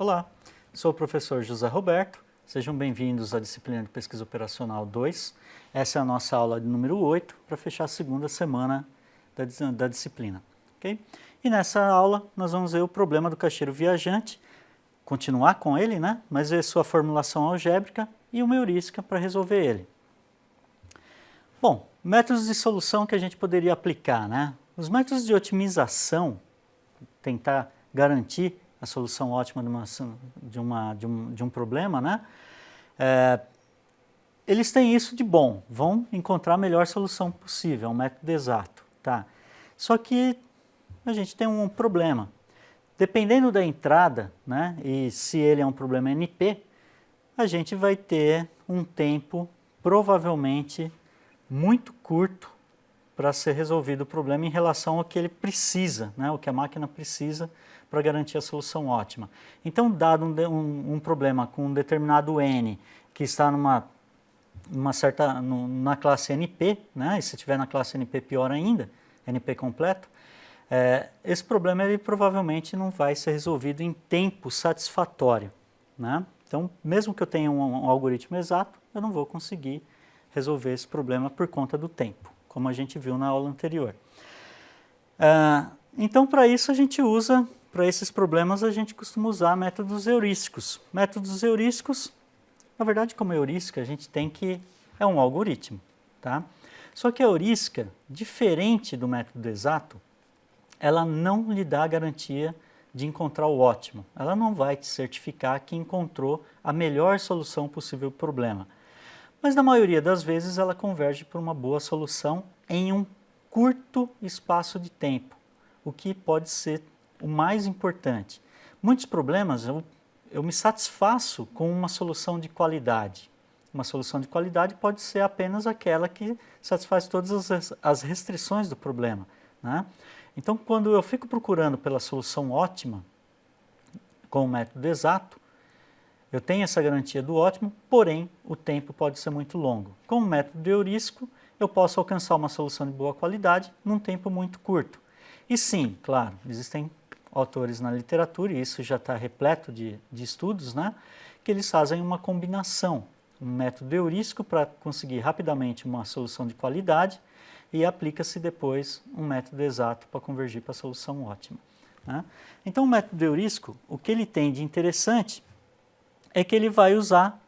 Olá, sou o professor José Roberto, sejam bem-vindos à disciplina de Pesquisa Operacional 2. Essa é a nossa aula de número 8, para fechar a segunda semana da disciplina. Okay? E nessa aula nós vamos ver o problema do caixeiro viajante, continuar com ele, né? Mas ver sua formulação algébrica e uma heurística para resolver ele. Bom, métodos de solução que a gente poderia aplicar, né? Os métodos de otimização, tentar garantir a solução ótima de um problema, né? Eles têm isso de bom, vão encontrar a melhor solução possível, é um método exato, tá? Só que a gente tem um problema. Dependendo da entrada, né, e se ele é um problema NP, a gente vai ter um tempo provavelmente muito curto para ser resolvido o problema em relação ao que ele precisa, né, o que a máquina precisa para garantir a solução ótima. Então, dado um problema com um determinado N que está na classe NP, né, e se estiver na classe NP pior ainda, NP completo, esse problema ele provavelmente não vai ser resolvido em tempo satisfatório, né? Então, mesmo que eu tenha um algoritmo exato, eu não vou conseguir resolver esse problema por conta do tempo, como a gente viu na aula anterior. Então, para isso a gente usa, para esses problemas a gente costuma usar métodos heurísticos. Métodos heurísticos, na verdade, como heurística, a gente tem que... é um algoritmo, tá? Só que a heurística, diferente do método exato, ela não lhe dá a garantia de encontrar o ótimo. Ela não vai te certificar que encontrou a melhor solução possível para o problema. Mas na maioria das vezes ela converge para uma boa solução em um curto espaço de tempo, o que pode ser o mais importante. Muitos problemas eu me satisfaço com uma solução de qualidade. Uma solução de qualidade pode ser apenas aquela que satisfaz todas as restrições do problema, né? Então, quando eu fico procurando pela solução ótima com o método exato, eu tenho essa garantia do ótimo, porém o tempo pode ser muito longo. Com o método heurístico, eu posso alcançar uma solução de boa qualidade num tempo muito curto. E sim, claro, existem autores na literatura, e isso já está repleto de estudos, né, que eles fazem uma combinação, um método heurístico para conseguir rapidamente uma solução de qualidade e aplica-se depois um método exato para convergir para a solução ótima, né? Então o método heurístico, o que ele tem de interessante é que ele vai usar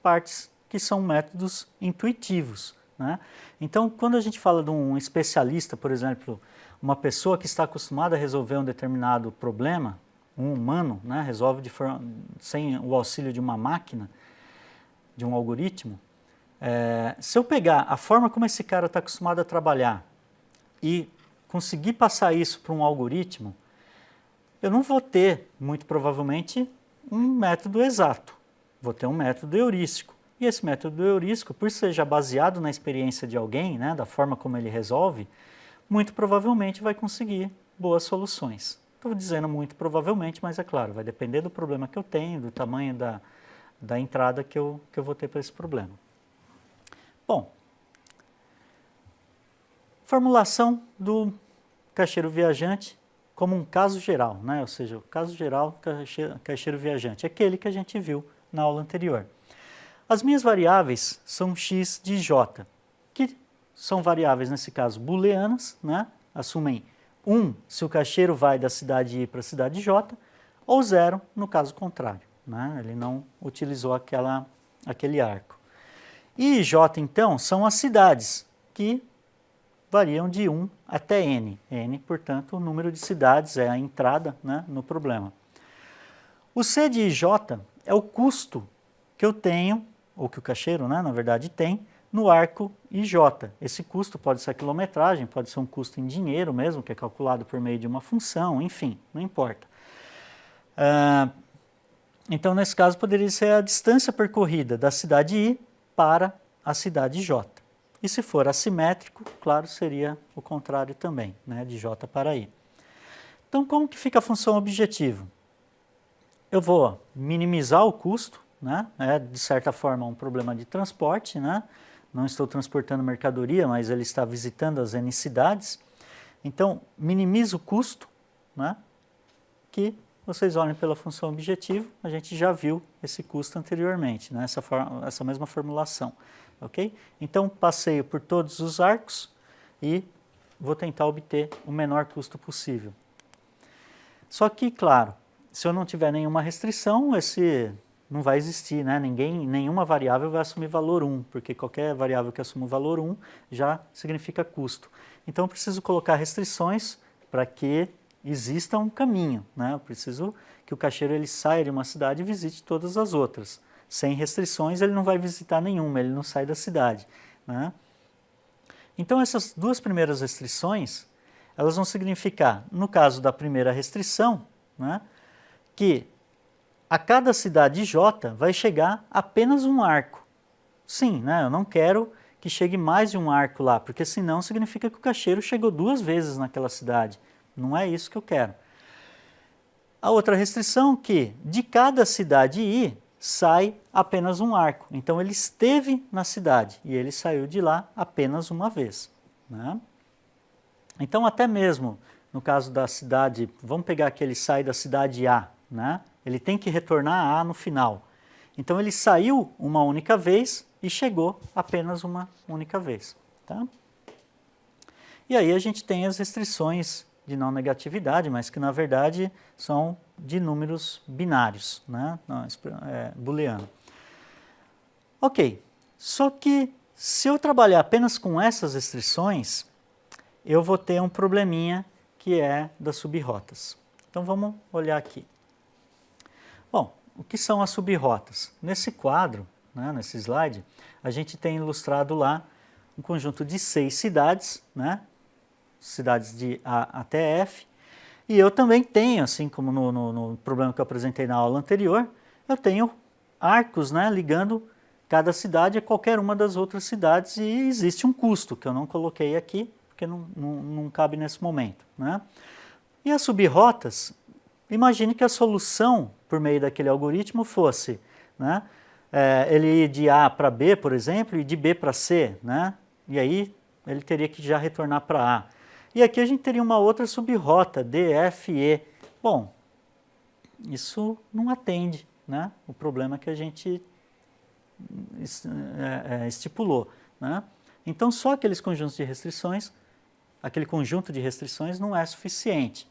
partes que são métodos intuitivos, né? Então, quando a gente fala de um especialista, por exemplo, uma pessoa que está acostumada a resolver um determinado problema, um humano, né, resolve sem o auxílio de uma máquina, de um algoritmo, se eu pegar a forma como esse cara está acostumado a trabalhar e conseguir passar isso para um algoritmo, eu não vou ter, muito provavelmente, um método exato. Vou ter um método heurístico. E esse método heurístico, por ser já baseado na experiência de alguém, né, da forma como ele resolve, muito provavelmente vai conseguir boas soluções. Estou dizendo muito provavelmente, mas é claro, vai depender do problema que eu tenho, do tamanho da entrada que eu vou ter para esse problema. Bom, formulação do caixeiro viajante como um caso geral, né? Ou seja, o caso geral caixeiro viajante, aquele que a gente viu na aula anterior. As minhas variáveis são x de j, que são variáveis, nesse caso, booleanas, né? Assumem 1 se o caixeiro vai da cidade I para a cidade J, ou 0 no caso contrário, né? Ele não utilizou aquele arco. I e J, então, são as cidades que variam de 1 até N. N, portanto, o número de cidades é a entrada, né, no problema. O C de IJ é o custo que eu tenho, ou que o caixeiro, né, na verdade, tem, no arco IJ. Esse custo pode ser a quilometragem, pode ser um custo em dinheiro mesmo, que é calculado por meio de uma função, enfim, não importa. Então, nesse caso, poderia ser a distância percorrida da cidade I para a cidade J. E se for assimétrico, claro, seria o contrário também, né, de J para I. Então, como que fica a função objetivo? Eu vou minimizar o custo, né, é de certa forma um problema de transporte, né, não estou transportando mercadoria, mas ele está visitando as N cidades. Então, minimizo o custo, né, que vocês olhem pela função objetivo, a gente já viu esse custo anteriormente, né? Essa mesma formulação, ok? Então, passeio por todos os arcos e vou tentar obter o menor custo possível. Só que, claro, se eu não tiver nenhuma restrição, esse não vai existir, né? Nenhuma variável vai assumir valor 1, porque qualquer variável que assuma o valor 1 já significa custo. Então, eu preciso colocar restrições para que exista um caminho, né? Eu preciso que o caixeiro ele saia de uma cidade e visite todas as outras. Sem restrições, ele não vai visitar nenhuma, ele não sai da cidade, né? Então, essas duas primeiras restrições, elas vão significar, no caso da primeira restrição, né, que a cada cidade J vai chegar apenas um arco. Sim, né, eu não quero que chegue mais de um arco lá, porque senão significa que o caixeiro chegou 2 vezes naquela cidade. Não é isso que eu quero. A outra restrição é que de cada cidade I sai apenas um arco. Então ele esteve na cidade e ele saiu de lá apenas uma vez, né? Então até mesmo no caso da cidade, vamos pegar que ele sai da cidade A, né? Ele tem que retornar a A no final. Então ele saiu uma única vez e chegou apenas uma única vez, tá? E aí a gente tem as restrições de não negatividade, mas que na verdade são de números binários, né? Não, booleano. Ok, só que se eu trabalhar apenas com essas restrições, eu vou ter um probleminha que é das subrrotas. Então vamos olhar aqui. Bom, o que são as subrrotas? Nesse quadro, né, nesse slide, a gente tem ilustrado lá um conjunto de 6 cidades, né? Cidades de A até F, e eu também tenho, assim como no problema que eu apresentei na aula anterior, eu tenho arcos, né, ligando cada cidade a qualquer uma das outras cidades e existe um custo que eu não coloquei aqui, porque não cabe nesse momento, né? E as subrrotas, imagine que a solução por meio daquele algoritmo fosse, né, ele ir de A para B, por exemplo, e de B para C, né? E aí ele teria que já retornar para A. E aqui a gente teria uma outra subrrota, D, F, E. Bom, isso não atende, né, o problema que a gente estipulou, né? Então, só aqueles conjuntos de restrições, aquele conjunto de restrições não é suficiente.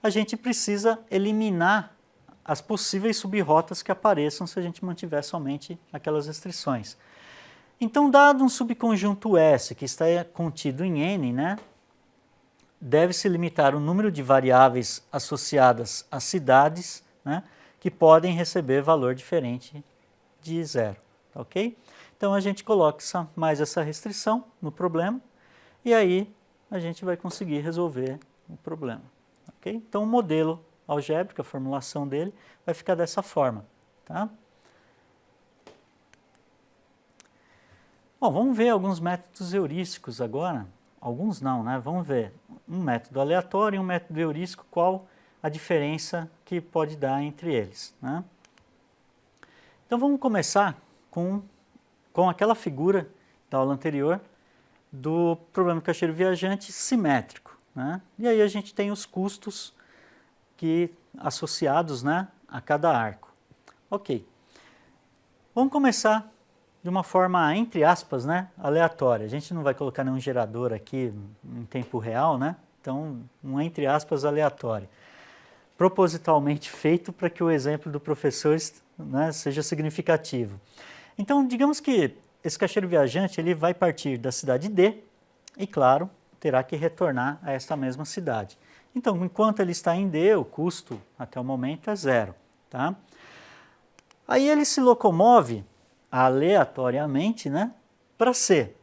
A gente precisa eliminar as possíveis subrrotas que apareçam se a gente mantiver somente aquelas restrições. Então, dado um subconjunto S que está contido em N, né, deve-se limitar o número de variáveis associadas a cidades, né, que podem receber valor diferente de 0, ok? Então a gente coloca mais essa restrição no problema e aí a gente vai conseguir resolver o problema, ok? Então o modelo algébrico, a formulação dele, vai ficar dessa forma, tá? Bom, vamos ver alguns métodos heurísticos agora. Alguns não, né? Vamos ver um método aleatório e um método heurístico, qual a diferença que pode dar entre eles, né? Então vamos começar com aquela figura da aula anterior do problema do caixeiro viajante simétrico, né? E aí a gente tem os custos associados, né, a cada arco. Ok. Vamos começar de uma forma, entre aspas, né, aleatória. A gente não vai colocar nenhum gerador aqui em tempo real, né? Então, um entre aspas aleatório. Propositalmente feito para que o exemplo do professor, né, seja significativo. Então, digamos que esse caixeiro viajante ele vai partir da cidade D e, claro, terá que retornar a esta mesma cidade. Então, enquanto ele está em D, o custo até o momento é 0. Tá? Aí ele se locomove aleatoriamente, né, para C.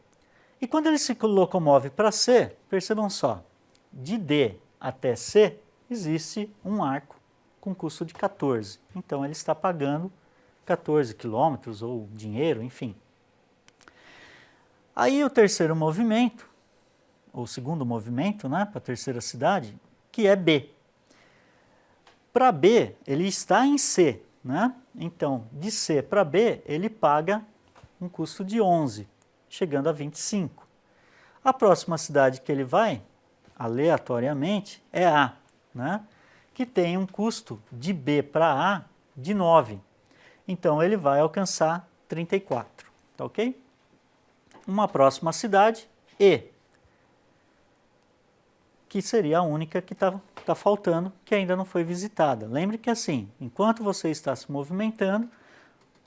E quando ele se locomove para C, percebam só, de D até C existe um arco com custo de 14. Então ele está pagando 14 quilômetros ou dinheiro, enfim. Aí o terceiro movimento, ou segundo movimento, né, para a terceira cidade, que é B. Para B, ele está em C, né? Então, de C para B, ele paga um custo de 11, chegando a 25. A próxima cidade que ele vai, aleatoriamente, é A, né? que tem um custo de B para A de 9. Então, ele vai alcançar 34, tá ok? Uma próxima cidade, E, que seria a única que está faltando, que ainda não foi visitada. Lembre que assim, enquanto você está se movimentando,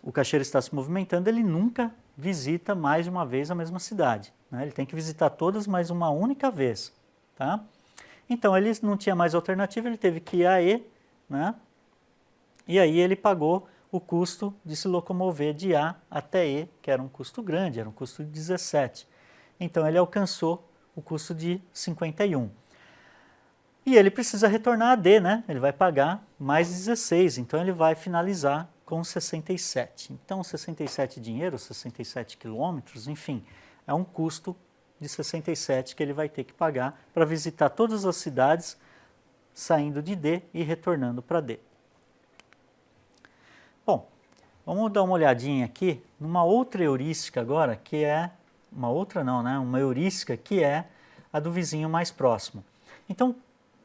o caixeiro está se movimentando, ele nunca visita mais de uma vez a mesma cidade, né? Ele tem que visitar todas mais uma única vez, tá? Então, ele não tinha mais alternativa, ele teve que ir a E, né? E aí ele pagou o custo de se locomover de A até E, que era um custo grande, era um custo de 17. Então, ele alcançou o custo de 51. E ele precisa retornar a D, né? Ele vai pagar mais 16, então ele vai finalizar com 67. Então, 67 dinheiro, 67 quilômetros, enfim, é um custo de 67 que ele vai ter que pagar para visitar todas as cidades, saindo de D e retornando para D. Bom, vamos dar uma olhadinha aqui numa outra heurística agora, que é, uma outra não, né? Uma heurística que é a do vizinho mais próximo. Então,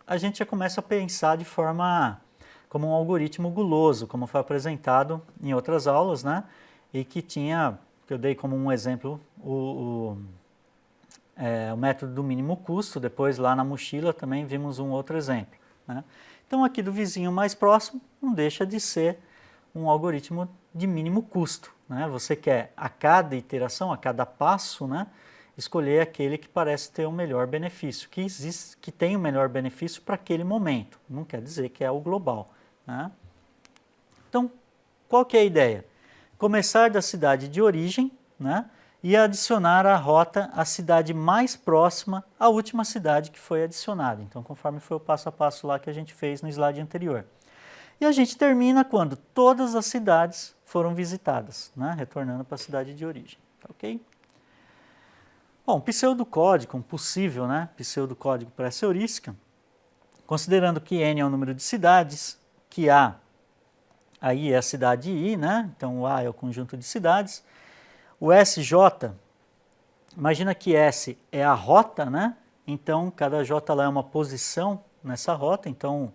a gente já começa a pensar de forma como um algoritmo guloso, como foi apresentado em outras aulas, né? E que eu dei como um exemplo, o método do mínimo custo, depois lá na mochila também vimos um outro exemplo, né? Então aqui do vizinho mais próximo não deixa de ser um algoritmo de mínimo custo, né? Você quer a cada iteração, a cada passo, né, escolher aquele que parece ter o melhor benefício, que tem o melhor benefício para aquele momento, não quer dizer que é o global, né? Então, qual que é a ideia? Começar da cidade de origem, né, e adicionar a rota à cidade mais próxima à última cidade que foi adicionada. Então, conforme foi o passo a passo lá que a gente fez no slide anterior. E a gente termina quando todas as cidades foram visitadas, né, retornando para a cidade de origem, tá ok? Bom, pseudocódigo, um possível, né, pseudocódigo para essa heurística, considerando que N é o número de cidades, que A aí é a cidade I, né, então o A é o conjunto de cidades, o SJ, imagina que S é a rota, né, então cada J lá é uma posição nessa rota, então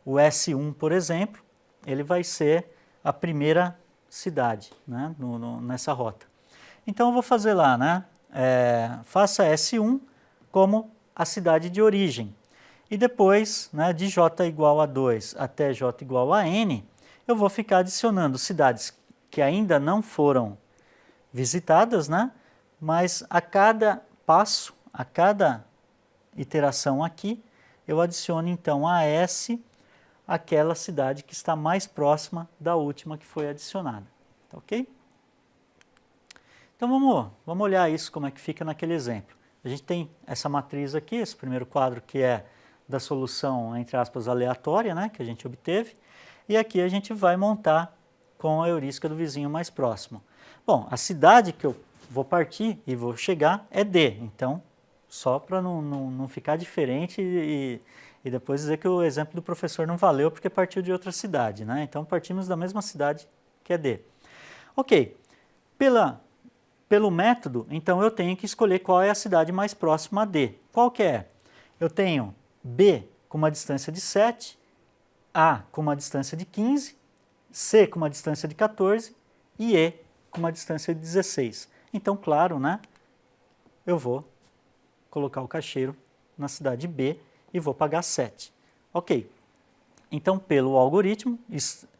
o S1, por exemplo, ele vai ser a primeira cidade, né, nessa rota. Então eu vou fazer lá, né, faça S1 como a cidade de origem. E depois, né, de J igual a 2 até J igual a N, eu vou ficar adicionando cidades que ainda não foram visitadas, né, mas a cada passo, a cada iteração aqui, eu adiciono então a S aquela cidade que está mais próxima da última que foi adicionada, tá ok? Então vamos olhar isso, como é que fica naquele exemplo. A gente tem essa matriz aqui, esse primeiro quadro que é da solução, entre aspas, aleatória, né, que a gente obteve, e aqui a gente vai montar com a heurística do vizinho mais próximo. Bom, a cidade que eu vou partir e vou chegar é D, então, só para não ficar diferente e depois dizer que o exemplo do professor não valeu porque partiu de outra cidade, né? Então, partimos da mesma cidade que é D. Ok, pelo método, então eu tenho que escolher qual é a cidade mais próxima a D. Qual que é? Eu tenho B com uma distância de 7, A com uma distância de 15, C com uma distância de 14 e E com uma distância de 16. Então, claro, né, eu vou colocar o caixeiro na cidade B e vou pagar 7. Ok. Então, pelo algoritmo,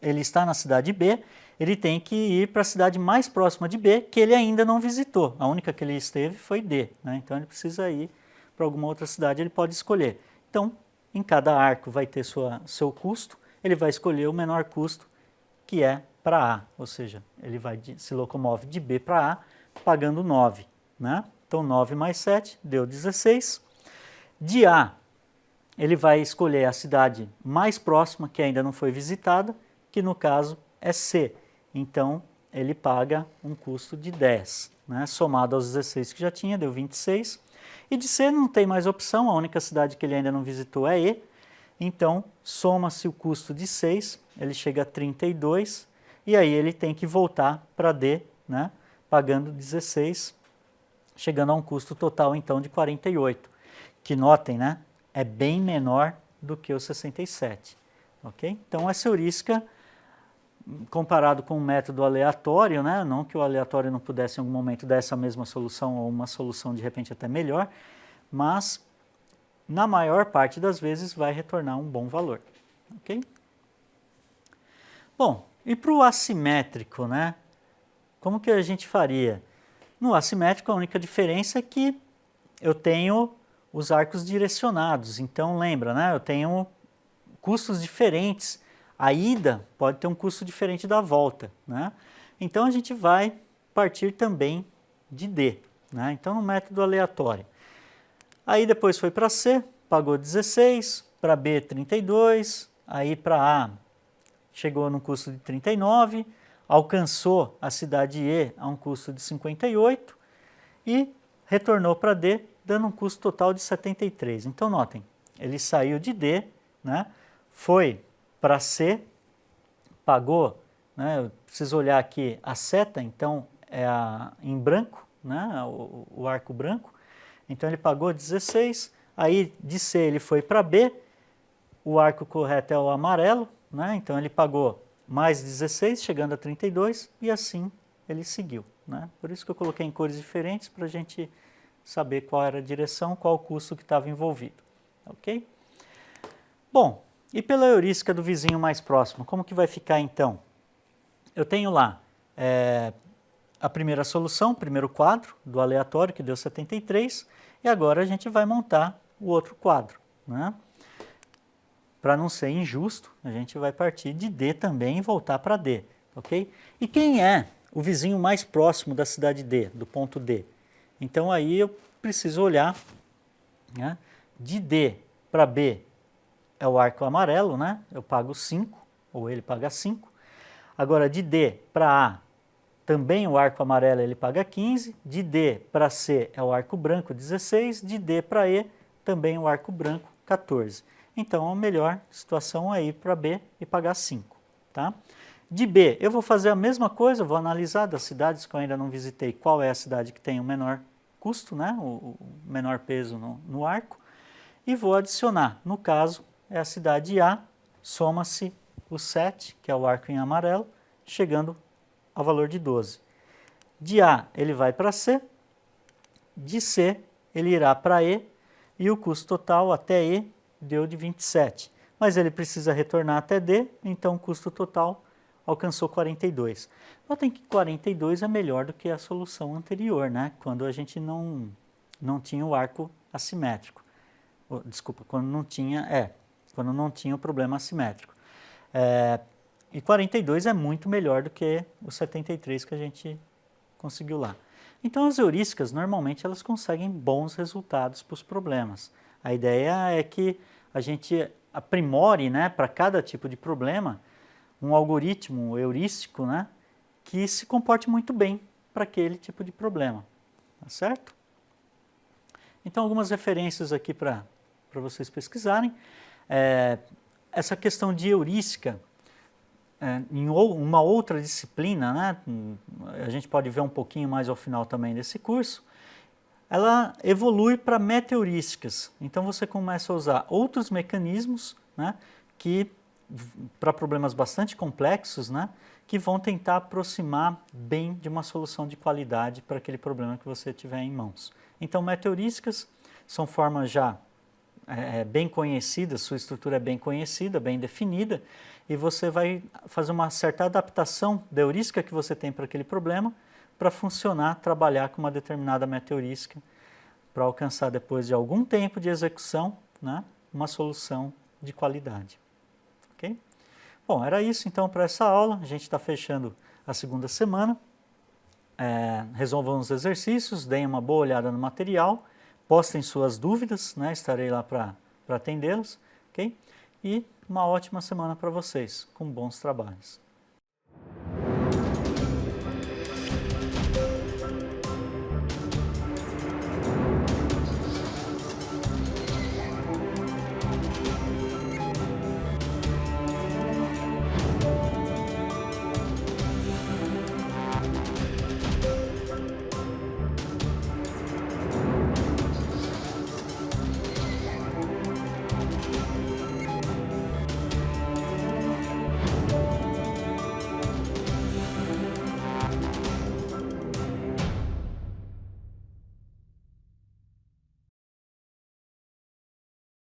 ele está na cidade B, ele tem que ir para a cidade mais próxima de B, que ele ainda não visitou. A única que ele esteve foi D, né? Então, ele precisa ir para alguma outra cidade, ele pode escolher. Então, em cada arco vai ter seu custo, ele vai escolher o menor custo, que é para A, ou seja, ele se locomove de B para A, pagando 9, né? Então, 9 mais 7 deu 16. De A, ele vai escolher a cidade mais próxima, que ainda não foi visitada, que no caso é C. Então, ele paga um custo de 10, né? Somado aos 16 que já tinha, deu 26. E de C não tem mais opção, a única cidade que ele ainda não visitou é E. Então, soma-se o custo de 6, ele chega a 32, e aí ele tem que voltar para D, né? Pagando 16, chegando a um custo total então de 48. Que notem, né? É bem menor do que o 67. ok? Então essa heurística, comparado com o método aleatório, né? Não que o aleatório não pudesse em algum momento dar essa mesma solução ou uma solução de repente até melhor, mas na maior parte das vezes vai retornar um bom valor, ok? Bom, e para o assimétrico, né? Como que a gente faria? No assimétrico a única diferença é que eu tenho os arcos direcionados, então lembra, né? Eu tenho custos diferentes. A ida pode ter um custo diferente da volta, né? Então a gente vai partir também de D, né? Então no método aleatório. Aí depois foi para C, pagou 16, para B 32, aí para A chegou no custo de 39, alcançou a cidade E a um custo de 58 e retornou para D, dando um custo total de 73. Então notem, ele saiu de D, né? Foi para C, pagou, né? Eu preciso olhar aqui a seta, então é em branco, né? O arco branco. Então ele pagou 16, aí de C ele foi para B, o arco correto é o amarelo, né? Então ele pagou mais 16, chegando a 32, e assim ele seguiu, né? Por isso que eu coloquei em cores diferentes, para a gente saber qual era a direção, qual o custo que estava envolvido, ok? Bom, e pela heurística do vizinho mais próximo, como que vai ficar então? Eu tenho lá a primeira solução, o primeiro quadro do aleatório, que deu 73, e agora a gente vai montar o outro quadro, né? Para não ser injusto, a gente vai partir de D também e voltar para D, ok? E quem é o vizinho mais próximo da cidade D, do ponto D? Então aí eu preciso olhar, né? De D para B é o arco amarelo, né? Eu pago 5, ou ele paga 5. Agora de D para A, também o arco amarelo ele paga 15. De D para C é o arco branco 16. De D para E, também o arco branco 14. Então a melhor situação é ir para B e pagar 5. Tá? De B, eu vou fazer a mesma coisa, vou analisar das cidades que eu ainda não visitei, qual é a cidade que tem o menor custo, né? O menor peso no arco, e vou adicionar. No caso, é a cidade A, soma-se o 7, que é o arco em amarelo, chegando ao valor de 12. De A, ele vai para C, de C, ele irá para E, e o custo total até E deu de 27. Mas ele precisa retornar até D, então o custo total alcançou 42. Notem que 42 é melhor do que a solução anterior, né? Quando a gente não tinha o arco assimétrico. Desculpa, quando não tinha o problema assimétrico. E 42 é muito melhor do que o 73 que a gente conseguiu lá. Então as heurísticas, normalmente, elas conseguem bons resultados para os problemas. A ideia é que a gente aprimore, né, para cada tipo de problema, um algoritmo heurístico, né, que se comporte muito bem para aquele tipo de problema. Tá certo? Então, algumas referências aqui para vocês pesquisarem. Essa questão de heurística, em uma outra disciplina, né, a gente pode ver um pouquinho mais ao final também desse curso, ela evolui para meta-heurísticas. Então você começa a usar outros mecanismos, né, para problemas bastante complexos, né, que vão tentar aproximar bem de uma solução de qualidade para aquele problema que você tiver em mãos. Então meta-heurísticas são formas já bem conhecidas, sua estrutura é bem conhecida, bem definida, e você vai fazer uma certa adaptação da heurística que você tem para aquele problema para funcionar, trabalhar com uma determinada meta-heurística para alcançar, depois de algum tempo de execução, né, uma solução de qualidade. Ok? Bom, era isso então para essa aula. A gente está fechando a segunda semana. Resolvam os exercícios, deem uma boa olhada no material, postem suas dúvidas, né, estarei lá para atendê-las. Ok? E uma ótima semana para vocês, com bons trabalhos.